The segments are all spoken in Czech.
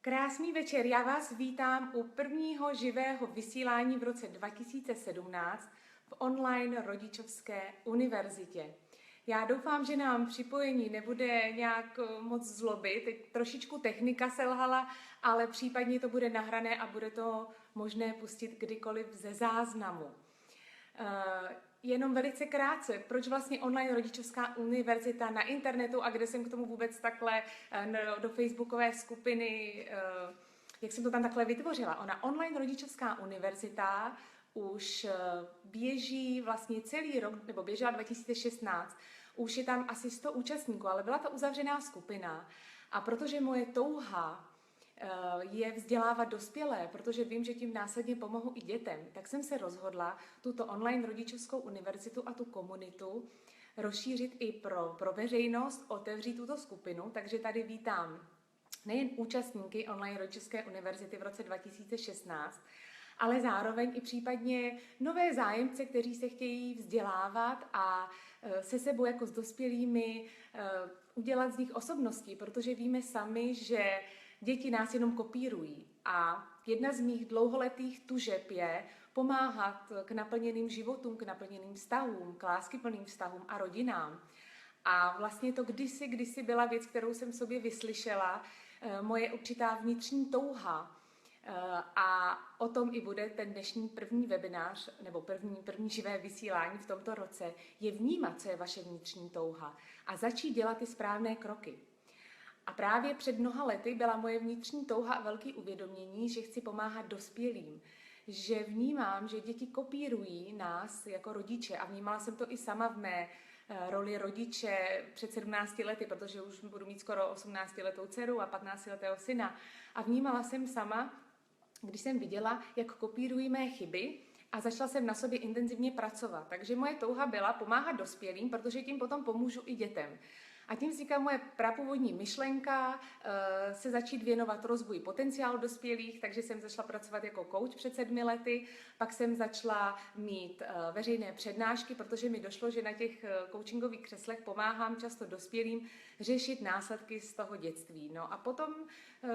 Krásný večer, já vás vítám u prvního živého vysílání v roce 2017 v online rodičovské univerzitě. Já doufám, že nám připojení nebude nějak moc zlobit, teď trošičku technika selhala, ale případně to bude nahrané a bude to možné pustit kdykoliv ze záznamu. Jenom velice krátce, proč vlastně online rodičovská univerzita na internetu a kde jsem k tomu vůbec takhle do facebookové skupiny, jak jsem to tam takhle vytvořila. Ona online rodičovská univerzita už běží vlastně celý rok, nebo běžela 2016, už je tam asi 100 účastníků, ale byla to uzavřená skupina a protože moje touha je vzdělávat dospělé, protože vím, že tím následně pomohu i dětem, tak jsem se rozhodla tuto online rodičovskou univerzitu a tu komunitu rozšířit i pro veřejnost, otevřít tuto skupinu, takže tady vítám nejen účastníky online rodičovské univerzity v roce 2016, ale zároveň i případně nové zájemce, kteří se chtějí vzdělávat a se sebou jako s dospělými udělat z nich osobnosti, protože víme sami, že děti nás jenom kopírují a jedna z mých dlouholetých tužeb je pomáhat k naplněným životům, k naplněným vztahům, k láskyplným vztahům a rodinám. A vlastně to kdysi byla věc, kterou jsem sobě vyslyšela, moje určitá vnitřní touha. A o tom i bude ten dnešní první webinář, nebo první živé vysílání v tomto roce, je vnímat, co je vaše vnitřní touha a začít dělat ty správné kroky. A právě před mnoha lety byla moje vnitřní touha a velké uvědomění, že chci pomáhat dospělým, že vnímám, že děti kopírují nás jako rodiče a vnímala jsem to i sama v mé roli rodiče před 17 lety, protože už budu mít skoro 18letou dceru a 15letého syna. A vnímala jsem sama, když jsem viděla, jak kopírují mé chyby a začala jsem na sobě intenzivně pracovat. Takže moje touha byla pomáhat dospělým, protože tím potom pomůžu i dětem. A tím vznikla moje prapůvodní myšlenka se začít věnovat rozvoji potenciálu dospělých, takže jsem začala pracovat jako coach před 7 lety, pak jsem začala mít veřejné přednášky, protože mi došlo, že na těch coachingových křeslech pomáhám často dospělým řešit následky z toho dětství. No a potom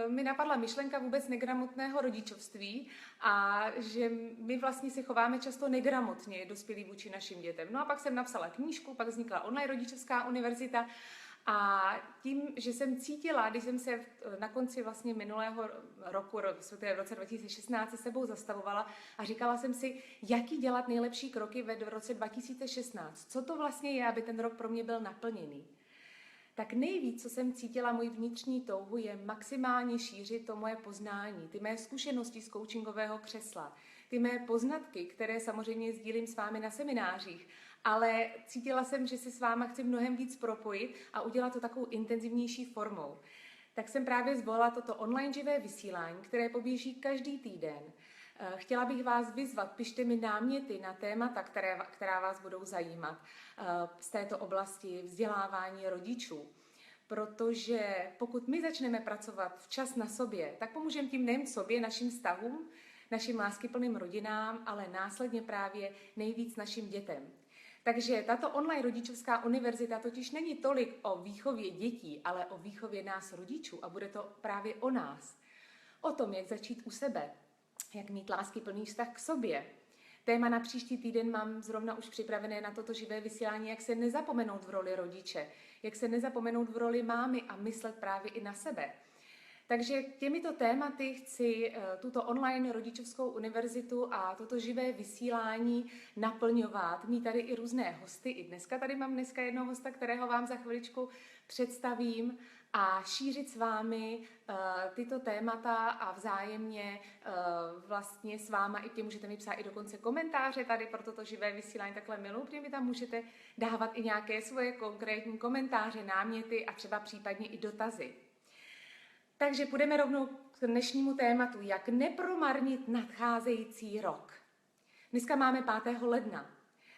mi napadla myšlenka vůbec negramotného rodičovství a že my vlastně se chováme často negramotně dospělí vůči našim dětem. No a pak jsem napsala knížku, pak vznikla online rodičovská univerzita. A tím, že jsem cítila, když jsem se na konci vlastně minulého roku, v roce 2016, se sebou zastavovala a říkala jsem si, jaký dělat nejlepší kroky v roce 2016. Co to vlastně je, aby ten rok pro mě byl naplněný. Tak nejvíc, co jsem cítila moji vnitřní touhu, je maximálně šířit to moje poznání, ty mé zkušenosti z coachingového křesla, ty mé poznatky, které samozřejmě sdílím s vámi na seminářích, ale cítila jsem, že se s váma chci mnohem víc propojit a udělat to takovou intenzivnější formou. Tak jsem právě zvolila toto online živé vysílání, které poběží každý týden. Chtěla bych vás vyzvat, pište mi náměty na témata, která vás budou zajímat z této oblasti vzdělávání rodičů. Protože pokud my začneme pracovat včas na sobě, tak pomůžeme tím nejen sobě, našim vztahům, našim láskyplným rodinám, ale následně právě nejvíc našim dětem. Takže tato online rodičovská univerzita totiž není tolik o výchově dětí, ale o výchově nás rodičů a bude to právě o nás. O tom, jak začít u sebe, jak mít láskyplný vztah k sobě. Téma na příští týden mám zrovna už připravené na toto živé vysílání, jak se nezapomenout v roli rodiče, jak se nezapomenout v roli mámy a myslet právě i na sebe. Takže těmito tématy chci tuto online rodičovskou univerzitu a toto živé vysílání naplňovat. Mít tady i různé hosty. I dneska tady mám jednoho hosta, kterého vám za chviličku představím a šířit s vámi tyto témata a vzájemně vlastně s váma i můžete mi psát i dokonce komentáře tady pro toto živé vysílání, takhle milu, protože mi tam můžete dávat i nějaké svoje konkrétní komentáře, náměty a třeba případně i dotazy. Takže půjdeme rovnou k dnešnímu tématu, jak nepromarnit nadcházející rok. Dneska máme 5. ledna,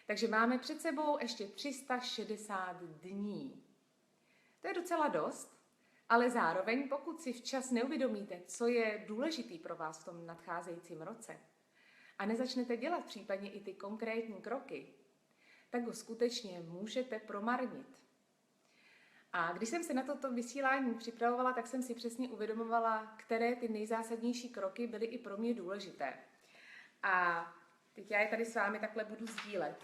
takže máme před sebou ještě 360 dní. To je docela dost, ale zároveň, pokud si včas neuvědomíte, co je důležitý pro vás v tom nadcházejícím roce a nezačnete dělat případně i ty konkrétní kroky, tak ho skutečně můžete promarnit. A když jsem se na toto vysílání připravovala, tak jsem si přesně uvědomovala, které ty nejzásadnější kroky byly i pro mě důležité. A teď já je tady s vámi takhle budu sdílet.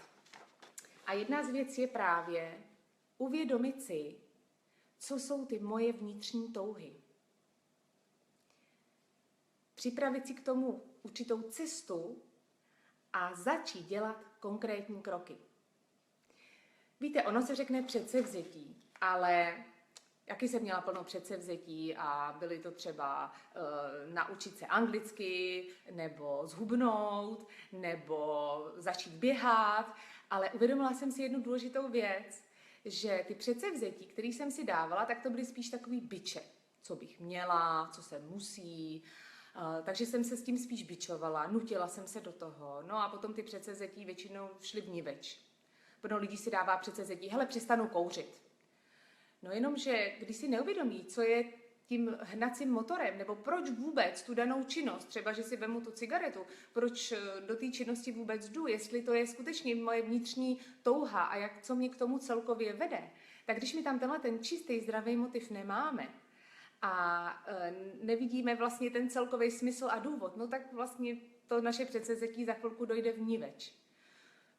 A jedna z věcí je právě uvědomit si, co jsou ty moje vnitřní touhy. Připravit si k tomu určitou cestu a začít dělat konkrétní kroky. Víte, ono se řekne předsevzetí, ale jaký jsem měla plno předsevzetí a byly to třeba naučit se anglicky, nebo zhubnout, nebo začít běhat, ale uvědomila jsem si jednu důležitou věc, že ty předsevzetí, které jsem si dávala, tak to byly spíš takový biče, co bych měla, co se musí, takže jsem se s tím spíš bičovala, nutila jsem se do toho, no a potom ty předsevzetí většinou šly vniveč. Plno lidí si dává předsevzetí, hele, přestanu kouřit. No jenomže, když si neuvědomí, co je tím hnacím motorem, nebo proč vůbec tu danou činnost, třeba, že si vemu tu cigaretu, proč do té činnosti vůbec jdu, jestli to je skutečně moje vnitřní touha a co mě k tomu celkově vede, tak když mi tam tenhle ten čistý, zdravý motiv nemáme a nevidíme vlastně ten celkový smysl a důvod, no tak vlastně to naše předsevzetí za chvilku dojde vniveč.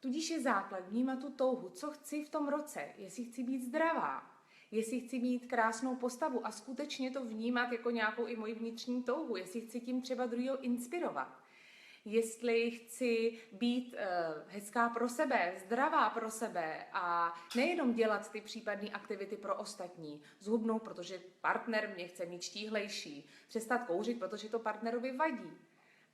Tudíž je základ vnímat tu touhu, co chci v tom roce, jestli chci být zdravá, jestli chci mít krásnou postavu a skutečně to vnímat jako nějakou i moji vnitřní touhu, jestli chci tím třeba druhého inspirovat, jestli chci být hezká pro sebe, zdravá pro sebe a nejenom dělat ty případné aktivity pro ostatní, zhubnout, protože partner mě chce mít štíhlejší, přestat kouřit, protože to partnerovi vadí.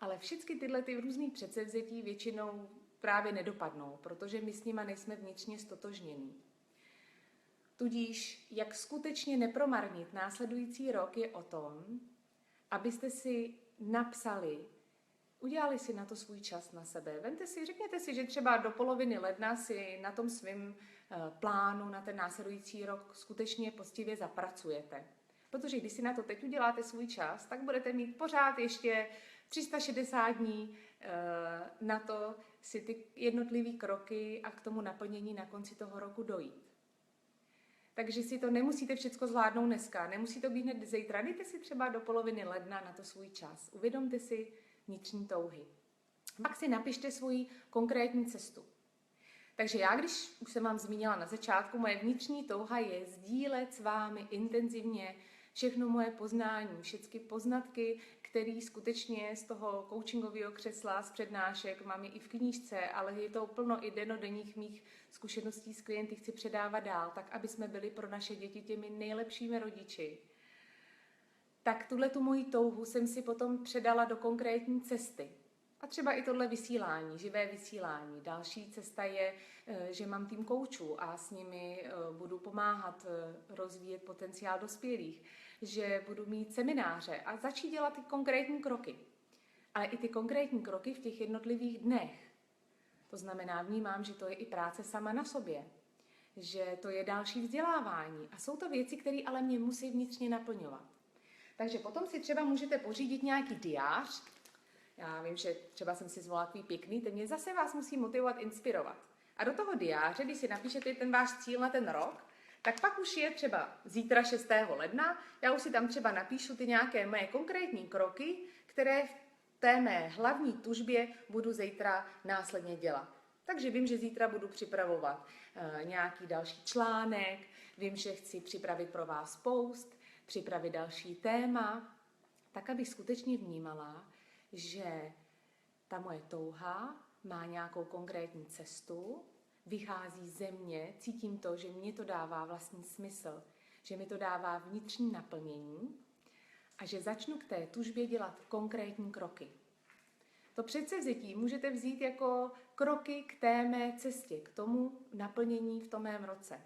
Ale všechny tyhle ty různý předsevzetí většinou právě nedopadnou, protože my s nima nejsme vnitřně stotožnění. Tudíž, jak skutečně nepromarnit následující rok, je o tom, abyste si napsali, udělali si na to svůj čas na sebe. Vemte si, řekněte si, že třeba do poloviny ledna si na tom svém plánu na ten následující rok skutečně poctivě zapracujete. Protože když si na to teď uděláte svůj čas, tak budete mít pořád ještě 360 dní na to si ty jednotlivý kroky a k tomu naplnění na konci toho roku dojít. Takže si to nemusíte všechno zvládnout dneska, nemusí to být hned zítra, dejte si třeba do poloviny ledna na to svůj čas. Uvědomte si vnitřní touhy. Pak si napište svoji konkrétní cestu. Takže já, když už jsem vám zmínila na začátku, moje vnitřní touha je sdílet s vámi intenzivně všechno moje poznání, všechny poznatky, které skutečně z toho coachingového křesla, z přednášek, mám je i v knížce, ale je to plno i dennodenních mých zkušeností s klienty, chci předávat dál, tak aby jsme byli pro naše děti těmi nejlepšími rodiči. Tak tuhletu moji touhu jsem si potom předala do konkrétní cesty. A třeba i tohle vysílání, živé vysílání. Další cesta je, že mám tým koučů a s nimi budu pomáhat rozvíjet potenciál dospělých, že budu mít semináře a začít dělat ty konkrétní kroky. Ale i ty konkrétní kroky v těch jednotlivých dnech. To znamená, vnímám, že to je i práce sama na sobě, že to je další vzdělávání a jsou to věci, které ale mě musí vnitřně naplňovat. Takže potom si třeba můžete pořídit nějaký diář. Já vím, že třeba jsem si zvolila takový pěkný, ten mě zase vás musí motivovat, inspirovat. A do toho diáře, když si napíšete ten váš cíl na ten rok, tak pak už je třeba zítra 6. ledna, já už si tam třeba napíšu ty nějaké moje konkrétní kroky, které v té mé hlavní tužbě budu zítra následně dělat. Takže vím, že zítra budu připravovat nějaký další článek, vím, že chci připravit pro vás post, připravit další téma, tak abych skutečně vnímala, že ta moje touha má nějakou konkrétní cestu, vychází ze mě, cítím to, že mě to dává vlastní smysl, že mi to dává vnitřní naplnění a že začnu k té tužbě dělat konkrétní kroky. To předsevzetí můžete vzít jako kroky k té mé cestě, k tomu naplnění v tom mém roce.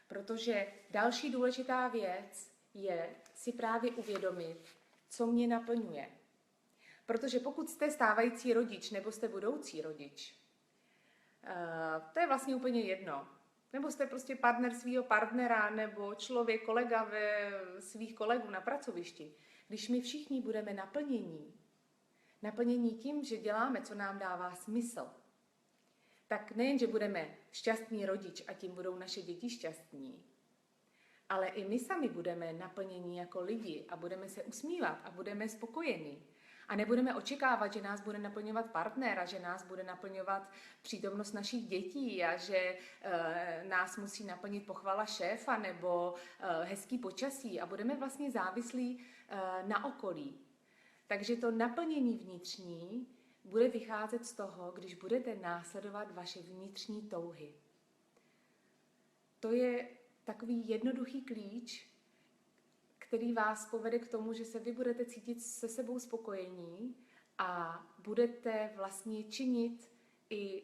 Protože další důležitá věc je si právě uvědomit, co mě naplňuje. Protože pokud jste stávající rodič nebo jste budoucí rodič, to je vlastně úplně jedno. Nebo jste prostě partner svého partnera nebo člověk, kolega ve svých kolegů na pracovišti. Když my všichni budeme naplnění tím, že děláme, co nám dává smysl, tak nejen, že budeme šťastný rodič a tím budou naše děti šťastní, ale i my sami budeme naplnění jako lidi a budeme se usmívat a budeme spokojení. A nebudeme očekávat, že nás bude naplňovat partner a že nás bude naplňovat přítomnost našich dětí a že nás musí naplnit pochvala šéfa nebo hezký počasí a budeme vlastně závislí na okolí. Takže to naplnění vnitřní bude vycházet z toho, když budete následovat vaše vnitřní touhy. To je takový jednoduchý klíč, který vás povede k tomu, že se vy budete cítit se sebou spokojení a budete vlastně činit i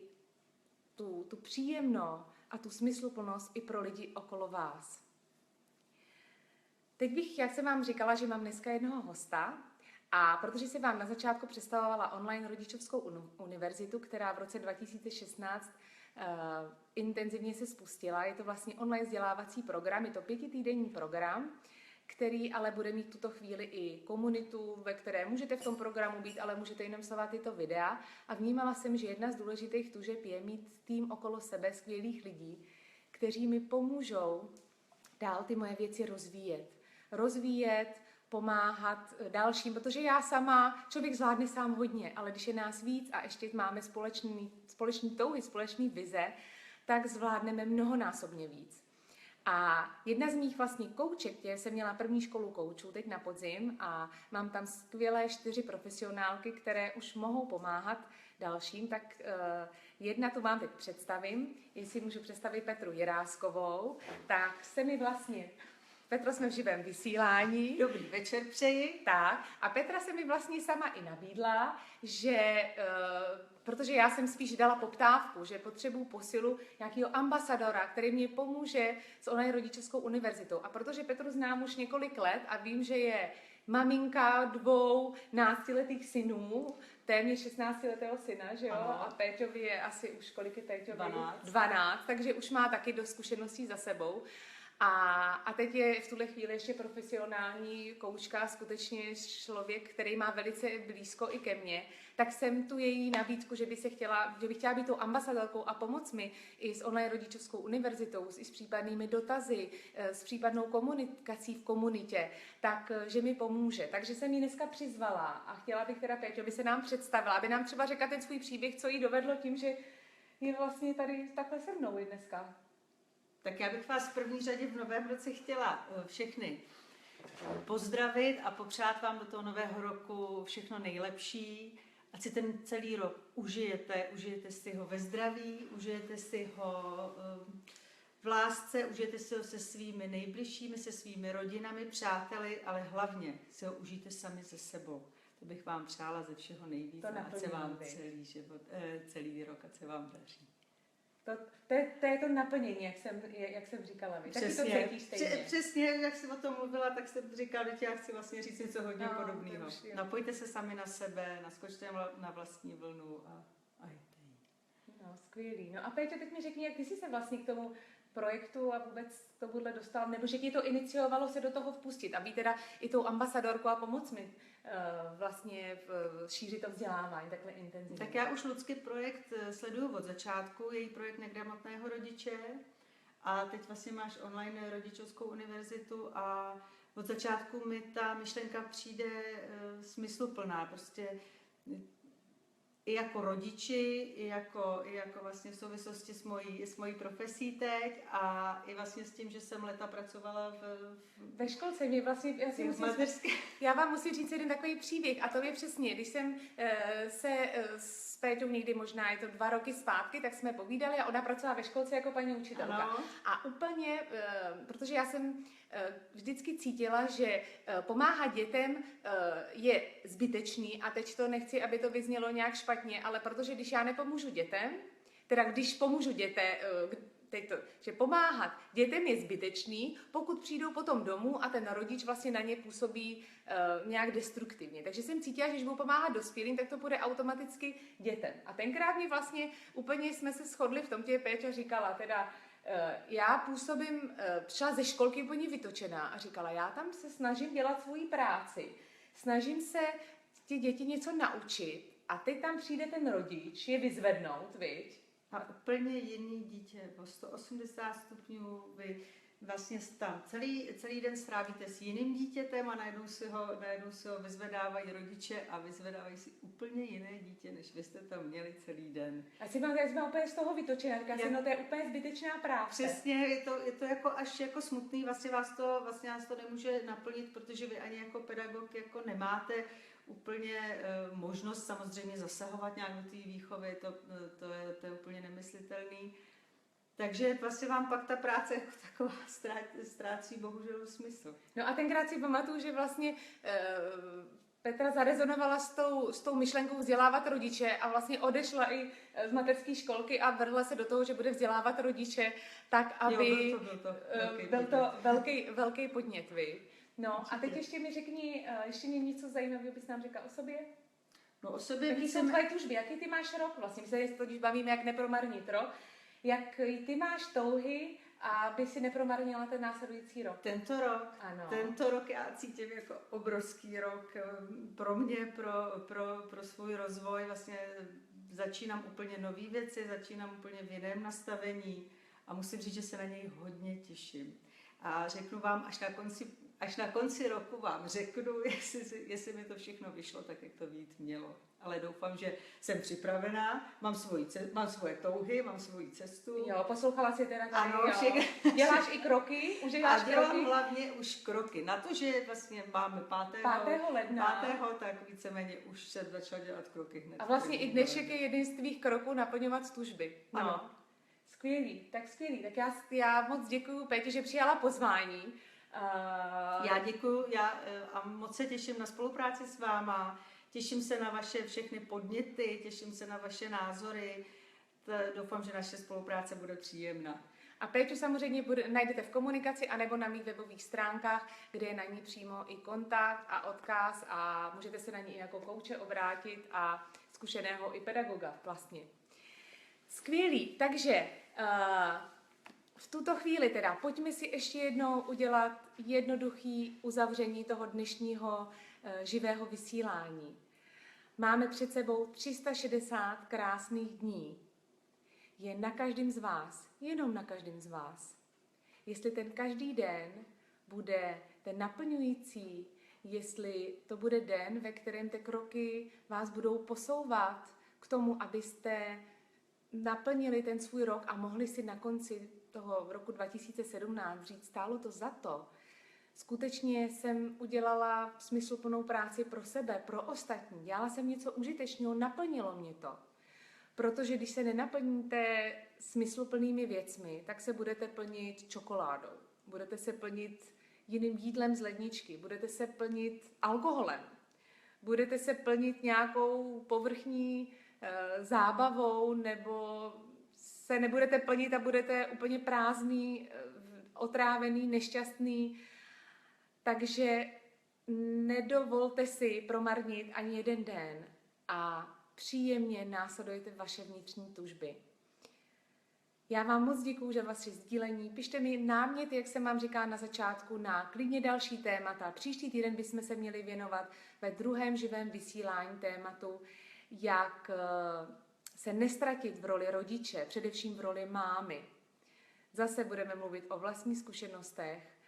tu příjemnou a tu smysluplnost i pro lidi okolo vás. Teď bych, jak jsem vám říkala, že mám dneska jednoho hosta, a protože jsem vám na začátku představovala online rodičovskou univerzitu, která v roce 2016 intenzivně se spustila, je to vlastně online vzdělávací program, je to 5týdenní program, který ale bude mít v tuto chvíli i komunitu, ve které můžete v tom programu být, ale můžete jenom sledovat tyto videa. A vnímala jsem, že jedna z důležitých tužeb je mít tým okolo sebe skvělých lidí, kteří mi pomůžou dál ty moje věci rozvíjet, pomáhat dalším, protože já sama, člověk zvládne sám hodně, ale když je nás víc a ještě máme společný touhy, společný vize, tak zvládneme mnohonásobně víc. A jedna z mých vlastně kouček, jsem měla první školu koučů teď na podzim a mám tam skvělé 4 profesionálky, které už mohou pomáhat dalším, tak jedna tu vám teď představím, jestli můžu představit Petru Jiráskovou, tak se mi vlastně... Petro, jsme v živém vysílání. Dobrý večer přeji. Tak, a Petra se mi vlastně sama i nabídla, že, protože já jsem spíš dala poptávku, že potřebuji posilu nějakého ambasadora, který mě pomůže s online rodičovskou univerzitou. A protože Petru znám už několik let a vím, že je maminka 2 náctiletých synů, téměř 16letého syna, že jo? Ano. A Péťovi je asi už, kolik je Péťovi? 12. 12, takže už má taky dost zkušeností za sebou. A teď je v tuhle chvíli ještě profesionální koučka, skutečně člověk, který má velice blízko i ke mně, tak jsem tu její nabídku, že bych chtěla být tou ambasadorkou a pomoct mi i s online rodičovskou univerzitou, i s případnými dotazy, s případnou komunikací v komunitě, tak že mi pomůže. Takže jsem ji dneska přizvala a chtěla bych teda Péťo, aby se nám představila, aby nám třeba řekla ten svůj příběh, co jí dovedlo tím, že je vlastně tady takhle se mnou i dneska. Tak já bych vás v první řadě v novém roce chtěla všechny pozdravit a popřát vám do toho nového roku všechno nejlepší. Ať si ten celý rok užijete si ho ve zdraví, užijete si ho v lásce, užijete si ho se svými nejbližšími, se svými rodinami, přáteli, ale hlavně si ho užijte sami se sebou. To bych vám přála ze všeho nejvíc. Ať se vám celý rok, ať se vám daří. To je to naplnění, jak jsem říkala. Přesně, taky to cítíš stejně. Přesně, jak jsi o tom mluvila, tak jsem říkala, že já chci vlastně říct něco hodně podobného. Napojte se sami na sebe, naskočte na vlastní vlnu a jděte jí. No, skvělý. No a Péťo, teď mi řekni, jak ty jsi se vlastně k tomu projektu a vůbec k tomuhle dostal, nebo že ti to iniciovalo se do toho vpustit a být teda i tou ambasadorkou a pomoct mi vlastně šířit to vzdělávání takhle intenzivně. Tak já už Lucky projekt sleduju od začátku, její projekt Negramotného rodiče a teď vlastně máš online rodičovskou univerzitu a od začátku mi ta myšlenka přijde smysluplná, prostě i jako rodiči, i jako vlastně v souvislosti s mojí profesí teď a i vlastně s tím, že jsem leta pracovala ve školce. Mě vlastně, já vám musím říct jeden takový příběh a to je přesně, když jsem se s Péťou někdy možná, je to 2 roky zpátky, tak jsme povídali a ona pracovala ve školce jako paní učitelka. Ano. A úplně, protože já jsem vždycky cítila, že pomáhat dětem je zbytečný a teď to nechci, aby to vyznělo nějak špatně, ale protože když já nepomůžu dětem, teda když pomůžu dětem, že pomáhat dětem je zbytečný, pokud přijdou potom domů a ten rodič vlastně na ně působí nějak destruktivně. Takže jsem cítila, že když budu pomáhat dospělým, tak to bude automaticky dětem. A tenkrát mi vlastně úplně jsme se shodli v tom, že Péťa říkala, teda já působím, přišla ze školky úplně vytočená a říkala, já tam se snažím dělat svoji práci, snažím se ty děti něco naučit a teď tam přijde ten rodič, je vyzvednout, viď? A úplně jiný dítě, o 180 stupňů vlastně tam celý den strávíte s jiným dítětem a najednou si ho vyzvedávají rodiče a vyzvedávají si úplně jiné dítě, než vy jste tam měli celý den. A si mám úplně z toho vytočená, říká si, no to je úplně zbytečná práce. Přesně, je to jako až jako smutný, vlastně vás to nemůže naplnit, protože vy ani jako pedagog jako nemáte úplně možnost samozřejmě zasahovat nějak do té výchovy, to je úplně nemyslitelný. Takže vlastně vám pak ta práce jako taková ztrácí bohužel smysl. No a tenkrát si pamatuju, že vlastně Petra zarezonovala s tou myšlenkou vzdělávat rodiče a vlastně odešla i z mateřské školky a vrhla se do toho, že bude vzdělávat rodiče, tak aby byl to velký podnět, vy. No určitě. A teď ještě mi řekni, ještě mě něco zajímavého bys nám řekla o sobě? No o sobě jaký jsou tvoje tužby, jaký ty máš rok vlastně? My se totiž bavíme, jak nepromarnit rok. Jak ty máš touhy, aby si nepromarnila ten následující rok? Tento rok já cítím jako obrovský rok pro mě, pro svůj rozvoj. Vlastně začínám úplně nové věci, začínám úplně v jiném nastavení a musím říct, že se na něj hodně těším. A řeknu vám, až na konci roku vám řeknu, jestli mi to všechno vyšlo tak, jak to být mělo. Ale doufám, že jsem připravená, mám svoje touhy, mám svoji cestu. Jo, poslouchala jsi teda tady, ano, jo. Děláš i kroky? Už děláš kroky? A dělám hlavně už kroky. Na to, že vlastně máme 5. ledna, tak víceméně už jsem začala dělat kroky hned. A vlastně i dnešek je jeden z tvých kroků naplňovat služby. No. Ano. Skvělý. Tak já moc děkuju Péti, že přijala pozvání. Já děkuju a moc se těším na spolupráci s váma. Těším se na vaše všechny podněty, těším se na vaše názory. Doufám, že naše spolupráce bude příjemná. A Péťu samozřejmě najdete v komunikaci anebo na mých webových stránkách, kde je na ní přímo i kontakt a odkaz a můžete se na ní i jako kouče obrátit a zkušeného i pedagoga vlastně. Skvělý, takže v tuto chvíli teda pojďme si ještě jednou udělat jednoduchý uzavření toho dnešního živého vysílání. Máme před sebou 360 krásných dní. Je na každém z vás, jenom na každém z vás. Jestli ten každý den bude ten naplňující, jestli to bude den, ve kterém ty kroky vás budou posouvat k tomu, abyste naplnili ten svůj rok a mohli si na konci toho roku 2017 říct, stálo to za to. Skutečně jsem udělala smysluplnou práci pro sebe, pro ostatní. Dělala jsem něco užitečného, naplnilo mě to. Protože když se nenaplníte smysluplnými věcmi, tak se budete plnit čokoládou. Budete se plnit jiným jídlem z ledničky. Budete se plnit alkoholem. Budete se plnit nějakou povrchní zábavou, nebo se nebudete plnit a budete úplně prázdný, otrávený, nešťastný. Takže nedovolte si promarnit ani jeden den a příjemně následujte vaše vnitřní tužby. Já vám moc děkuju za vaše sdílení. Pište mi náměty, jak jsem vám říkala na začátku, na klidně další témata. Příští týden bychom se měli věnovat ve druhém živém vysílání tématu, jak se nestratit v roli rodiče, především v roli mámy. Zase budeme mluvit o vlastních zkušenostech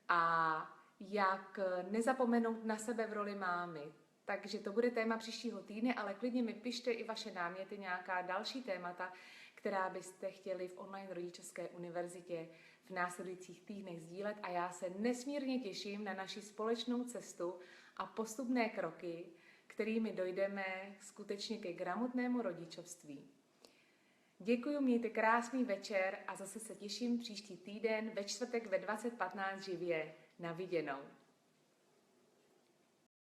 a jak nezapomenout na sebe v roli mámy. Takže to bude téma příštího týdne, ale klidně mi pište i vaše náměty, nějaká další témata, která byste chtěli v online rodičovské univerzitě v následujících týdnech sdílet a já se nesmírně těším na naši společnou cestu a postupné kroky, kterými dojdeme skutečně ke gramotnému rodičovství. Děkuji, mějte krásný večer a zase se těším příští týden ve čtvrtek ve 20:15 živě. Na viděnou.